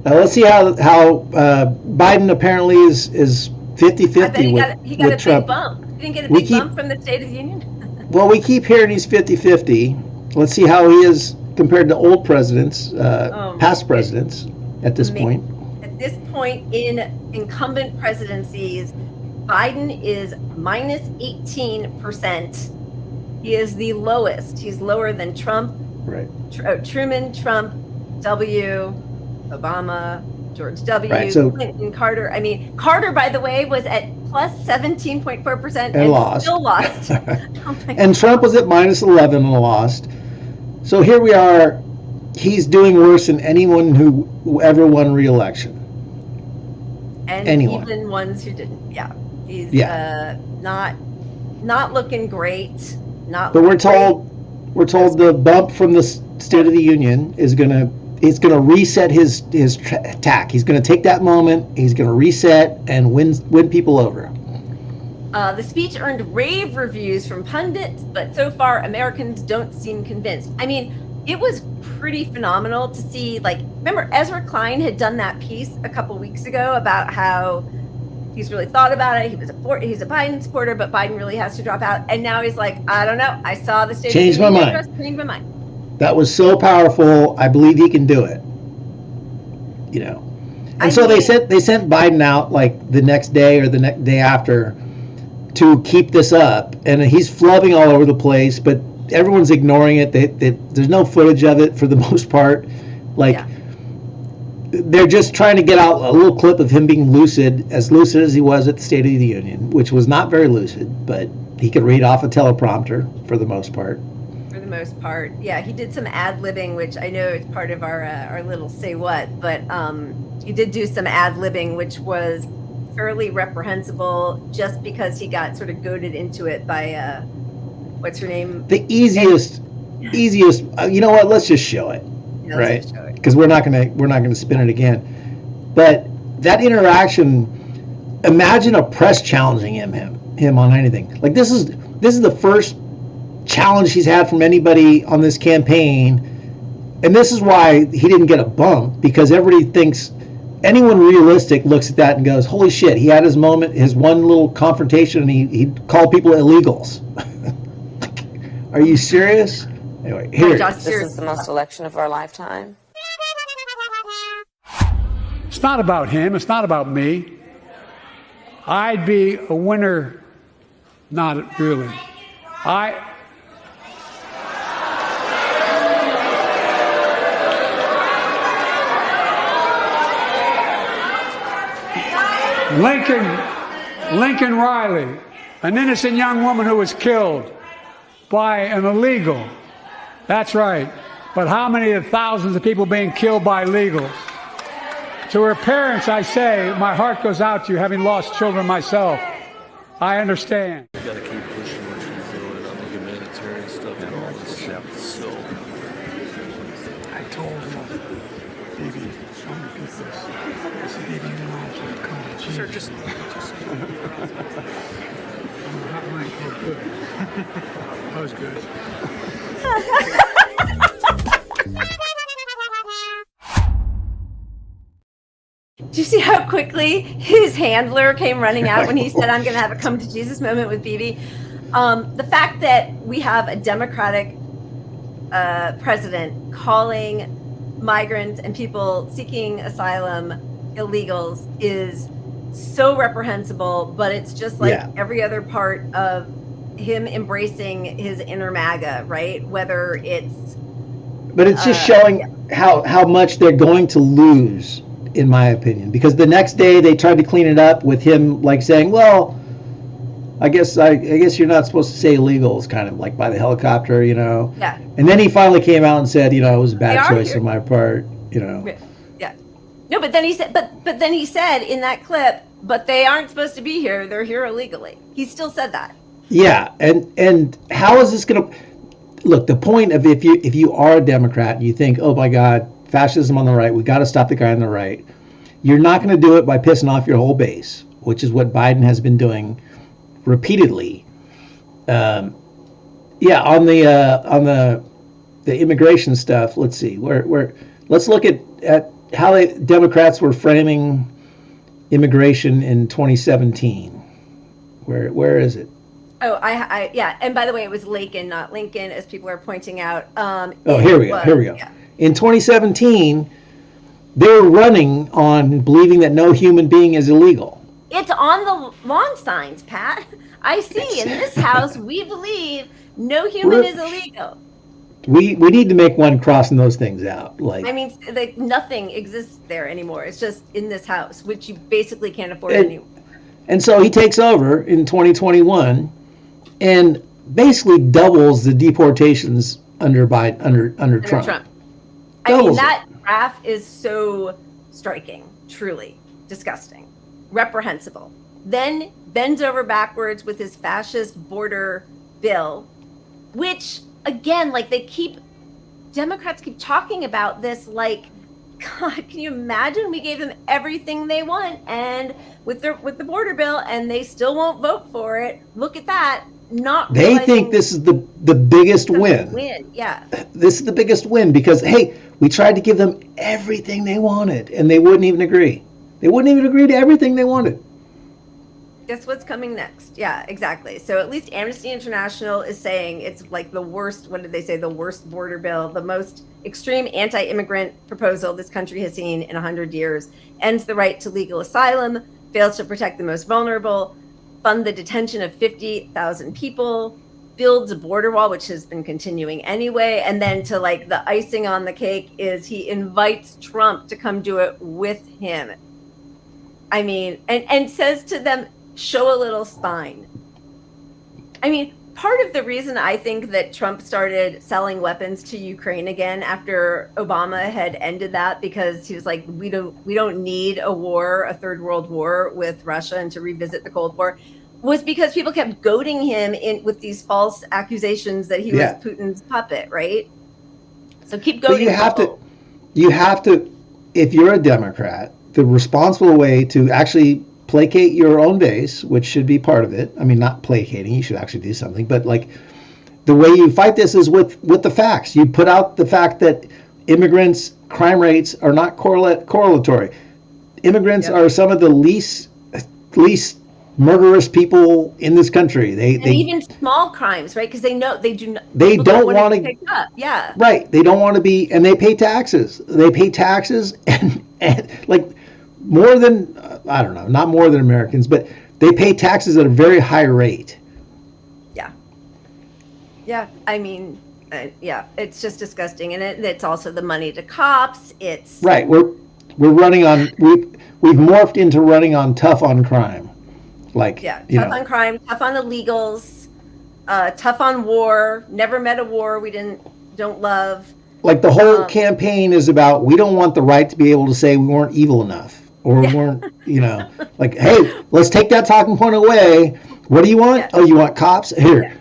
Let's see how Biden apparently is I bet 50-50 he got a big Trump. bump. He didn't get a We big keep bump from the State of the Union. well, we keep hearing he's 50-50. Let's see how he is compared to old presidents, past presidents at this point. At this point in incumbent presidencies, Biden is minus 18%. He is the lowest. He's lower than Trump, Right. Truman, Trump, W, Obama, George W, Right, so, Clinton, Carter. I mean, Carter, by the way, was at plus 17.4% and lost. Still lost. Oh and Trump was at minus 11 and lost. So here we are. He's doing worse than anyone who ever won re-election. And anyone. Even ones who didn't. Yeah, he's not looking great. Not. But we're told the bump from the State of the Union is gonna reset his tack. He's gonna take that moment. He's gonna reset and win people over. The speech earned rave reviews from pundits, but so far Americans don't seem convinced. I mean, it was pretty phenomenal to see. Like, remember Ezra Klein had done that piece a couple weeks ago about how he's really thought about it. He's a Biden supporter, but Biden really has to drop out. And now he's like, I don't know. I saw the State Changed of the my Union mind. Changed my mind. That was so powerful. I believe he can do it. You know. And so they sent Biden out like the next day or the next day after to keep this up, and he's flubbing all over the place, but everyone's ignoring it. There's no footage of it for the most part. Like, they're just trying to get out a little clip of him being lucid as he was at the State of the Union, which was not very lucid, but he could read off a teleprompter for the most part. For the most part, yeah, he did some ad-libbing, which I know is part of our little say what, but he did do some ad-libbing, which was fairly reprehensible just because he got sort of goaded into it by what's her name? The easiest. You know what? Let's just show it, right? Because we're not gonna spin it again. But that interaction, imagine a press challenging him on anything. Like this is the first challenge he's had from anybody on this campaign, and this is why he didn't get a bump, because everybody thinks. Anyone realistic looks at that and goes, holy shit, he had his moment, his one little confrontation, and he called people illegals. Are you serious? Anyway, here. This is the most election of our lifetime. It's not about him. It's not about me. I'd be a winner. Not really. Lincoln Riley, an innocent young woman who was killed by an illegal. That's right. But how many of thousands of people being killed by illegals? To her parents, I say, my heart goes out to you, having lost children myself. I understand. You gotta keep pushing what you're doing on the humanitarian stuff and all this shit. So I told him, baby, show me this. I said, baby, you know I can't come to Jesus. sure, just Good. That was good. Did you see how quickly his handler came running out when he said, I'm going to have a come to Jesus moment with Bibi? The fact that we have a Democratic president calling migrants and people seeking asylum illegals is so reprehensible, but it's just like every other part of him embracing his inner MAGA, right? Whether it's... But it's just showing how much they're going to lose, in my opinion, because the next day they tried to clean it up with him like saying, well, I guess you're not supposed to say illegals, kind of like by the helicopter, you know. Yeah. And then he finally came out and said, you know, it was a bad choice on my part, you know. Yeah. No, but then he said, but then he said in that clip, but they aren't supposed to be here. They're here illegally. He still said that. Yeah, and how is this going to look? The point of if you are a Democrat and you think, oh my God, fascism on the right, we got to stop the guy on the right. You're not going to do it by pissing off your whole base, which is what Biden has been doing repeatedly. On the immigration stuff. Let's see. Let's look at Democrats were framing immigration in 2017. Where is it? Oh, yeah. And by the way, it was Lakin, not Lincoln, as people are pointing out. Here we go. Yeah. In 2017, they were running on believing that no human being is illegal. It's on the lawn signs, Pat. I see. In this house, we believe no human is illegal. We need to make one crossing those things out. I mean, nothing exists there anymore. It's just in this house, which you basically can't afford anymore. And so he takes over in 2021 and basically doubles the deportations under Trump. I mean, that graph is so striking, truly disgusting, reprehensible. Then bends over backwards with his fascist border bill, which, again, Democrats keep talking about this like, God, can you imagine? We gave them everything they want, and with the border bill, and they still won't vote for it. Look at that. They think this is the biggest win. Yeah. This is the biggest win because, hey, we tried to give them everything they wanted, and they wouldn't even agree. They wouldn't even agree to everything they wanted. Guess what's coming next? Yeah, exactly. So at least Amnesty International is saying it's like the worst, what did they say? The worst border bill, the most extreme anti-immigrant proposal this country has seen in 100 years, ends the right to legal asylum, fails to protect the most vulnerable, fund the detention of 50,000 people, builds a border wall, which has been continuing anyway. And then to the icing on the cake is he invites Trump to come do it with him. I mean, and says to them, show a little spine. I mean, part of the reason I think that Trump started selling weapons to Ukraine again after Obama had ended that, because he was like, we don't need a war, a third world war with Russia and to revisit the Cold War, was because people kept goading him in with these false accusations that he was Putin's puppet, right? So keep goading. But you have to, if you're a Democrat, the responsible way to actually placate your own base, which should be part of it. I mean, not placating, you should actually do something, but the way you fight this is with the facts. You put out the fact that immigrants' crime rates are not correlatory. Immigrants are some of the least murderous people in this country. They even small crimes, right? Because they know they do not. They don't want to pick up. Yeah. Right. They don't want to be, and they pay taxes. They pay taxes and more than, I don't know, not more than Americans, but they pay taxes at a very high rate. Yeah. Yeah. I mean, it's just disgusting. And it's also the money to cops. It's right. We're running on, we've morphed into running on tough on crime. Tough on crime, tough on illegals, tough on war, never met a war we don't love. The whole campaign is about, we don't want the right to be able to say we weren't evil enough. Or weren't, hey, let's take that talking point away. What do you want? Yeah. Oh, you want cops? Here,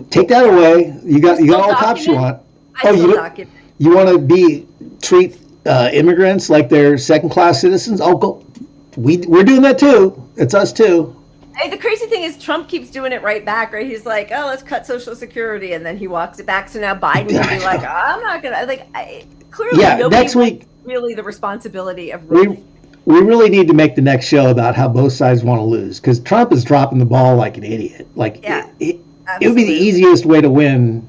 take that away. You got all the cops you want. You want to treat immigrants like they're second-class citizens? Oh, go. We're doing that too. It's us too. Hey, the crazy thing is Trump keeps doing it right back, right? He's like, oh, let's cut Social Security, and then he walks it back. So now Biden will be like, I'm not gonna clearly nobody next week really the responsibility of. We really need to make the next show about how both sides want to lose, because Trump is dropping the ball like an idiot. It would be the easiest way to win,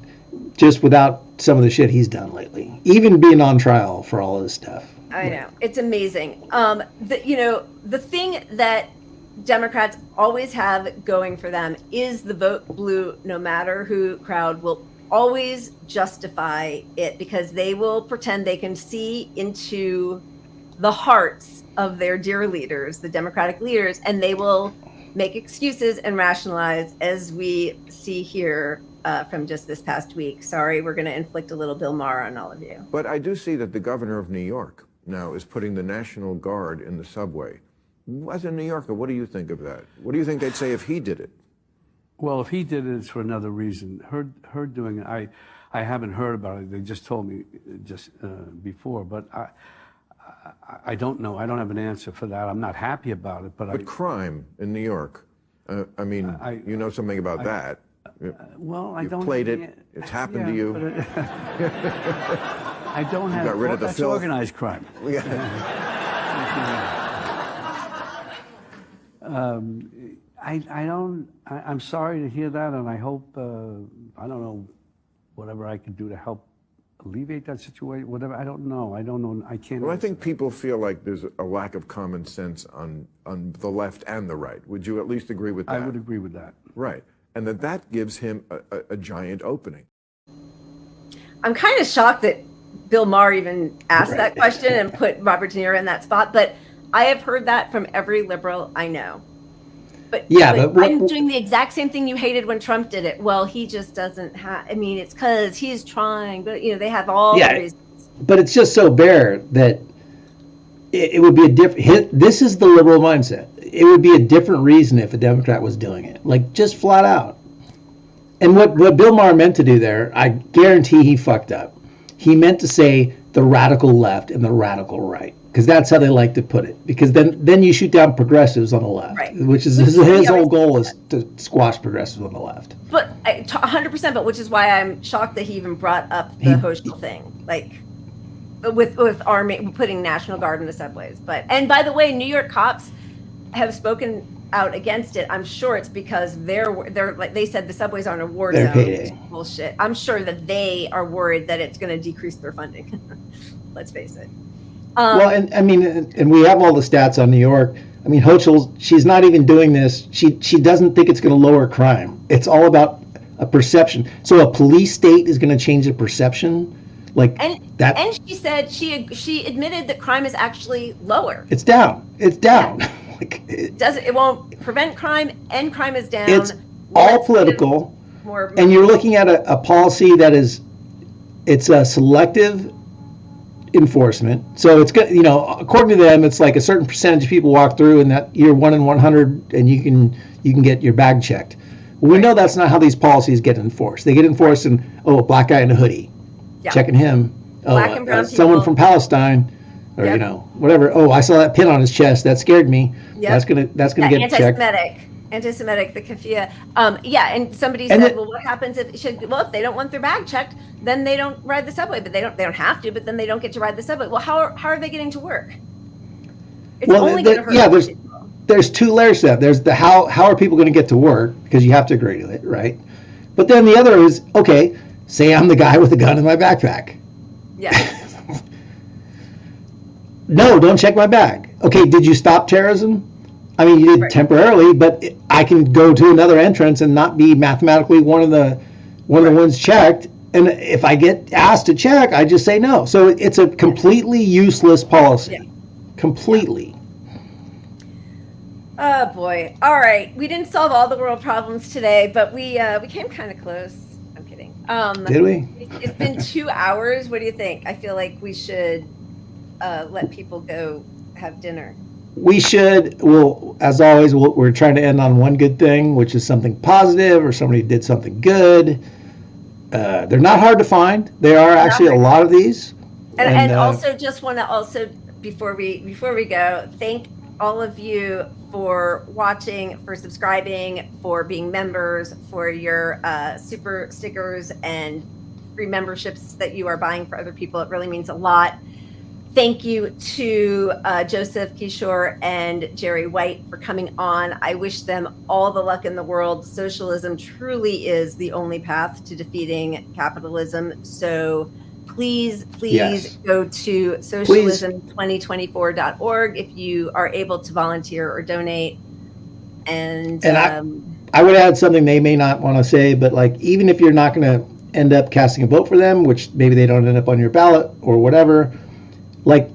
just without some of the shit he's done lately, even being on trial for all of this stuff. I know, it's amazing. The thing that Democrats always have going for them is the vote blue, no matter who crowd will always justify it, because they will pretend they can see into the hearts of their dear leaders, the Democratic leaders, and they will make excuses and rationalize, as we see here from just this past week. Sorry, we're going to inflict a little Bill Maher on all of you. But I do see that the governor of New York now is putting the National Guard in the subway. As a New Yorker, what do you think of that? What do you think they'd say if he did it? Well, if he did it, it's for another reason. Her doing it, I haven't heard about it. They just told me just before, but I don't know. I don't have an answer for that. I'm not happy about it, but crime in New York. You know something about that. Well, I don't. You've played it. It's happened to you. I don't have. got rid of the that's filth. organized crime. I'm sorry to hear that, and I hope, I don't know, whatever I can do to help alleviate that situation, whatever, I don't know, I can't. Well, I think people feel like there's a lack of common sense on the left and the right. Would you at least agree with that? I would agree with that. Right. And that gives him a giant opening. I'm kind of shocked that Bill Maher even asked that question and put Robert De Niro in that spot, but I have heard that from every liberal I know. But I'm doing the exact same thing you hated when Trump did it. Well, he just doesn't have. I mean, it's because he's trying, but they have all the reasons. But it's just so bare that it would be a different. This is the liberal mindset. It would be a different reason if a Democrat was doing it, like just flat out. And what Bill Maher meant to do there, I guarantee he fucked up. He meant to say the radical left and the radical right, because that's how they like to put it. Because then you shoot down progressives on the left, which is his whole goal is to squash progressives on the left. But 100%. But which is why I'm shocked that he even brought up the Hochul thing, like with army putting National Guard in the subways. And by the way, New York cops have spoken out against it. I'm sure it's because they're like they said the subways aren't a war zone. Bullshit. I'm sure that they are worried that it's going to decrease their funding. Let's face it. Well, and I mean, and we have all the stats on New York. I mean, Hochul, she's not even doing this. She doesn't think it's going to lower crime. It's all about a perception. So a police state is going to change the perception, that. And she said she admitted that crime is actually lower. It's down. It's down. Yeah. It won't prevent crime, and crime is down. It's all political, and you're looking at a policy that it's a selective enforcement. So it's good, according to them, it's like a certain percentage of people walk through, and that you're 1 in 100, and you can get your bag checked. Well, we know that's not how these policies get enforced. They get enforced in a black guy in a hoodie, checking him. Black and brown someone people from Palestine. Or whatever. Oh, I saw that pin on his chest. That scared me. That's gonna get checked. Anti-Semitic, the kafia. And somebody said, well, what happens if they don't want their bag checked, then they don't ride the subway. But they don't have to. But then they don't get to ride the subway. Well, how are they getting to work? It's only going to hurt. There's two layers to that. There's the how are people going to get to work, because you have to agree to it, right? But then the other is, okay, say I'm the guy with the gun in my backpack. Yeah. No, don't check my bag. Okay, did you stop terrorism? I mean, you did temporarily, but I can go to another entrance and not be mathematically one of the ones checked. And if I get asked to check, I just say no. So it's a completely useless policy. Yeah. Completely. Oh boy! All right, we didn't solve all the world problems today, but we came kind of close. I'm kidding. Did we? It's been 2 hours. What do you think? I feel like we should let people go have dinner. We should. Well, as always, we're trying to end on one good thing, which is something positive or somebody did something good. They're not hard to find. There are actually a lot of these. And also just want to before we go, thank all of you for watching, for subscribing, for being members, for your super stickers and free memberships that you are buying for other people. It really means a lot. Thank you to Joseph Kishore and Jerry White for coming on. I wish them all the luck in the world. Socialism truly is the only path to defeating capitalism. So please go to socialism2024.org if you are able to volunteer or donate. And I would add something they may not want to say, but like, even if you're not going to end up casting a vote for them, which maybe they don't end up on your ballot or whatever, like,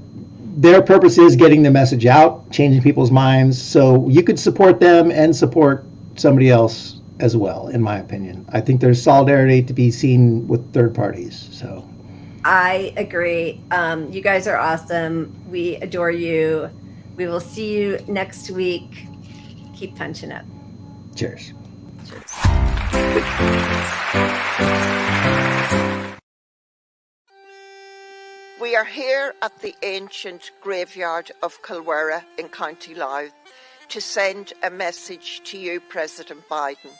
their purpose is getting the message out, changing people's minds. So you could support them and support somebody else as well, in my opinion. I think there's solidarity to be seen with third parties. So I agree. You guys are awesome. We adore you. We will see you next week. Keep punching up. Cheers. We are here at the ancient graveyard of Kilwera in County Louth to send a message to you, President Biden,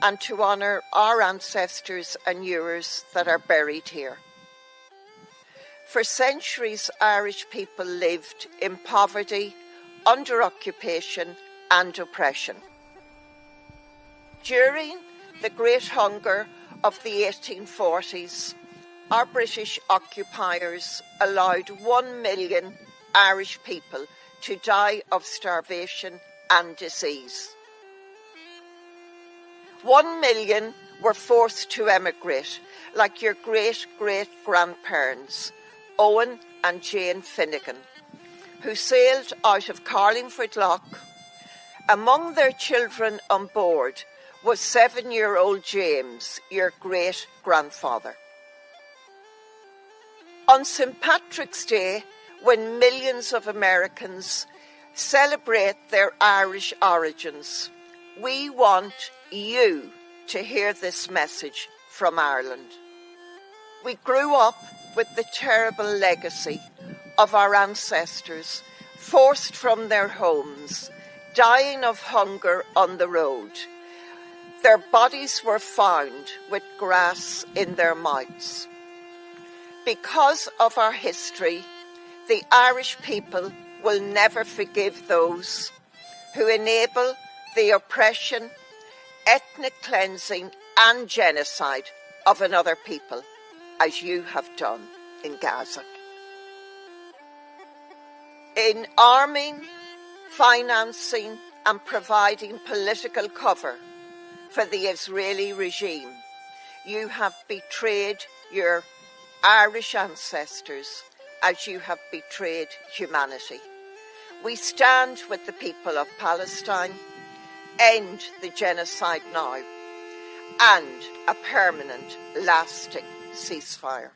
and to honour our ancestors and yours that are buried here. For centuries, Irish people lived in poverty, under occupation and oppression. During the Great Hunger of the 1840s, our British occupiers allowed 1 million Irish people to die of starvation and disease. 1 million were forced to emigrate, like your great-great-grandparents, Owen and Jane Finnegan, who sailed out of Carlingford Lough. Among their children on board was 7-year-old James, your great-grandfather. On St. Patrick's Day, when millions of Americans celebrate their Irish origins, we want you to hear this message from Ireland. We grew up with the terrible legacy of our ancestors, forced from their homes, dying of hunger on the road. Their bodies were found with grass in their mouths. Because of our history, the Irish people will never forgive those who enable the oppression, ethnic cleansing and genocide of another people, as you have done in Gaza. In arming, financing and providing political cover for the Israeli regime, you have betrayed your Irish ancestors as you have betrayed humanity. We stand with the people of Palestine. End the genocide now, and a permanent, lasting ceasefire.